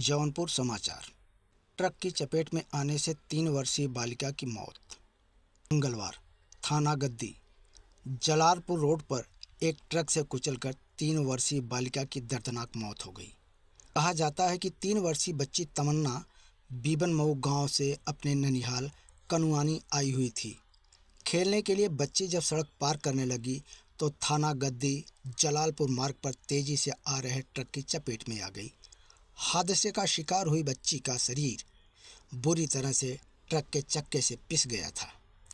जौनपुर समाचार। ट्रक की चपेट में आने से 3 वर्षीय बालिका की मौत। मंगलवार थाना गद्दी जलालपुर रोड पर एक ट्रक से कुचलकर 3 वर्षीय बालिका की दर्दनाक मौत हो गई। कहा जाता है कि 3 वर्षीय बच्ची तमन्ना बीबनमऊ गांव से अपने ननिहाल कनुआनी आई हुई थी। खेलने के लिए बच्ची जब सड़क पार करने लगी तो थाना गद्दी जलालपुर मार्ग पर तेजी से आ रहे ट्रक की चपेट में आ गई। हादसे का शिकार हुई बच्ची का शरीर बुरी तरह से ट्रक के चक्के से पिस गया था,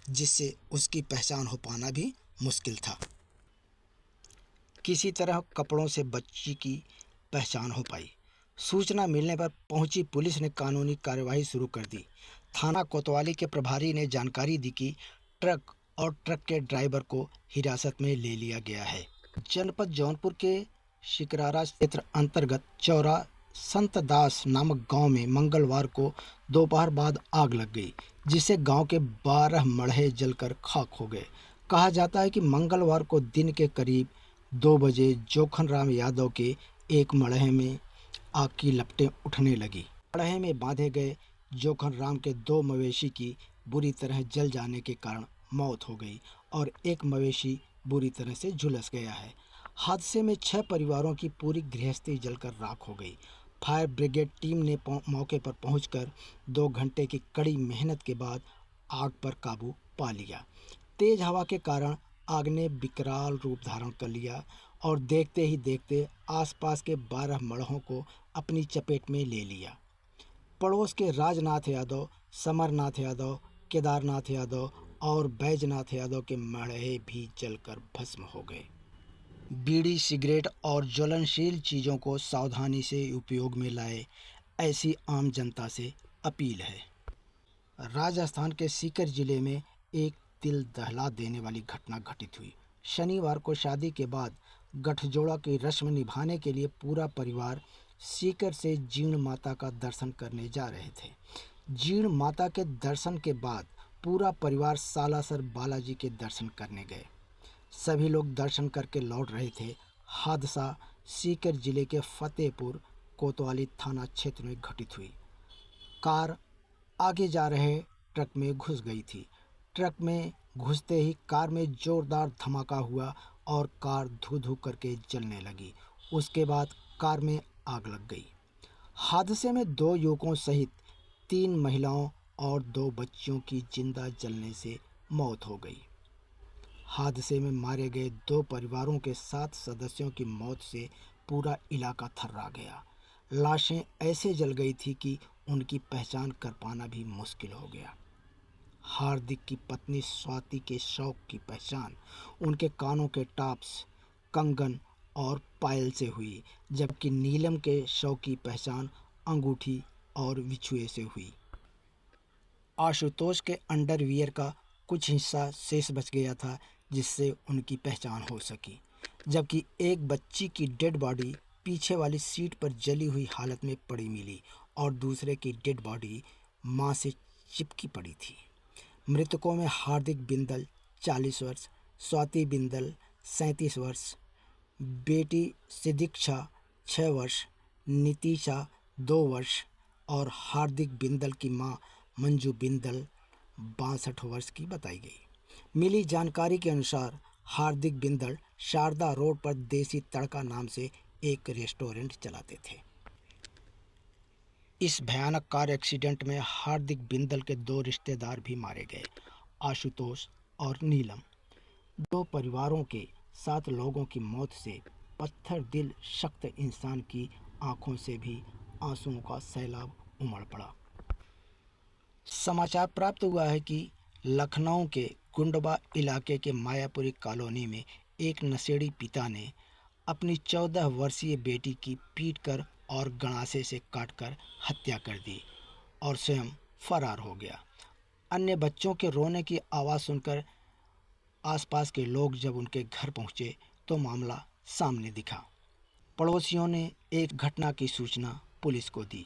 जिससे उसकी पहचान हो पाना भी मुश्किल था। किसी तरह कपड़ों से बच्ची की पहचान हो पाई। सूचना मिलने पर पहुंची पुलिस ने कानूनी कार्यवाही शुरू कर दी। थाना कोतवाली के प्रभारी ने जानकारी दी कि ट्रक और ट्रक के ड्राइवर को हिरासत में ले लिया गया है। जनपद जौनपुर के शिकरारा क्षेत्र अंतर्गत चौरा संतदास नामक गांव में मंगलवार को दोपहर बाद आग लग गई, जिससे गांव के 12 मड़हे जलकर खाक हो गए। कहा जाता है कि मंगलवार को दिन के करीब 2 बजे जोखन राम यादव के एक मड़हे में आग की लपटें उठने लगी। मड़हे में बांधे गए जोखन राम के 2 मवेशी की बुरी तरह जल जाने के कारण मौत हो गई और एक मवेशी बुरी तरह से झुलस गया है। हादसे में 6 परिवारों की पूरी गृहस्थी जलकर राख हो गई। फायर ब्रिगेड टीम ने मौके पर पहुंचकर 2 घंटे की कड़ी मेहनत के बाद आग पर काबू पा लिया। तेज हवा के कारण आग ने विकराल रूप धारण कर लिया और देखते ही देखते आसपास के 12 मड़हों को अपनी चपेट में ले लिया। पड़ोस के राजनाथ यादव, समरनाथ यादव, केदारनाथ यादव और बैजनाथ यादव के मड़हे भी जलकर भस्म हो गए। बीड़ी, सिगरेट और ज्वलनशील चीज़ों को सावधानी से उपयोग में लाए, ऐसी आम जनता से अपील है। राजस्थान के सीकर जिले में एक दिल दहला देने वाली घटना घटित हुई। शनिवार को शादी के बाद गठजोड़ा की रस्म निभाने के लिए पूरा परिवार सीकर से जीर्ण माता का दर्शन करने जा रहे थे। जीर्ण माता के दर्शन के बाद पूरा परिवार सालासर बालाजी के दर्शन करने गए। सभी लोग दर्शन करके लौट रहे थे। हादसा सीकर जिले के फतेहपुर कोतवाली थाना क्षेत्र में घटित हुई। कार आगे जा रहे ट्रक में घुस गई थी। ट्रक में घुसते ही कार में जोरदार धमाका हुआ और कार धू धू करके जलने लगी। उसके बाद कार में आग लग गई। हादसे में 2 युवकों सहित 3 महिलाओं और 2 बच्चियों की जिंदा जलने से मौत हो गई। हादसे में मारे गए 2 परिवारों के 7 सदस्यों की मौत से पूरा इलाका थर्रा गया। लाशें ऐसे जल गई थी कि उनकी पहचान कर पाना भी मुश्किल हो गया। हार्दिक की पत्नी स्वाति के शौक की पहचान उनके कानों के टॉप्स, कंगन और पायल से हुई, जबकि नीलम के शौक की पहचान अंगूठी और बिछुए से हुई। आशुतोष के अंडरवियर का कुछ हिस्सा शेष बच गया था, जिससे उनकी पहचान हो सकी, जबकि एक बच्ची की डेड बॉडी पीछे वाली सीट पर जली हुई हालत में पड़ी मिली और दूसरे की डेड बॉडी मां से चिपकी पड़ी थी। मृतकों में हार्दिक बिंदल 40 वर्ष, स्वाति बिंदल 37 वर्ष, बेटी सिदीक्षा 6 वर्ष, नीतिशा 2 वर्ष और हार्दिक बिंदल की मां मंजू बिंदल 62 वर्ष की बताई गई। मिली जानकारी के अनुसार हार्दिक बिंदल शारदा रोड पर देसी तड़का नाम से एक रेस्टोरेंट चलाते थे। इस भयानक कार एक्सीडेंट में हार्दिक बिंदल के 2 रिश्तेदार भी मारे गए, आशुतोष और नीलम। 2 परिवारों के 7 लोगों की मौत से पत्थर दिल सख्त इंसान की आंखों से भी आंसुओं का सैलाब उमड़ पड़ा। समाचार प्राप्त हुआ है कि लखनऊ के गुंडबा इलाके के मायापुरी कॉलोनी में एक नशेड़ी पिता ने अपनी 14 वर्षीय बेटी की पीटकर और गणासे से काटकर हत्या कर दी और स्वयं फरार हो गया। अन्य बच्चों के रोने की आवाज़ सुनकर आसपास के लोग जब उनके घर पहुंचे तो मामला सामने दिखा। पड़ोसियों ने एक घटना की सूचना पुलिस को दी।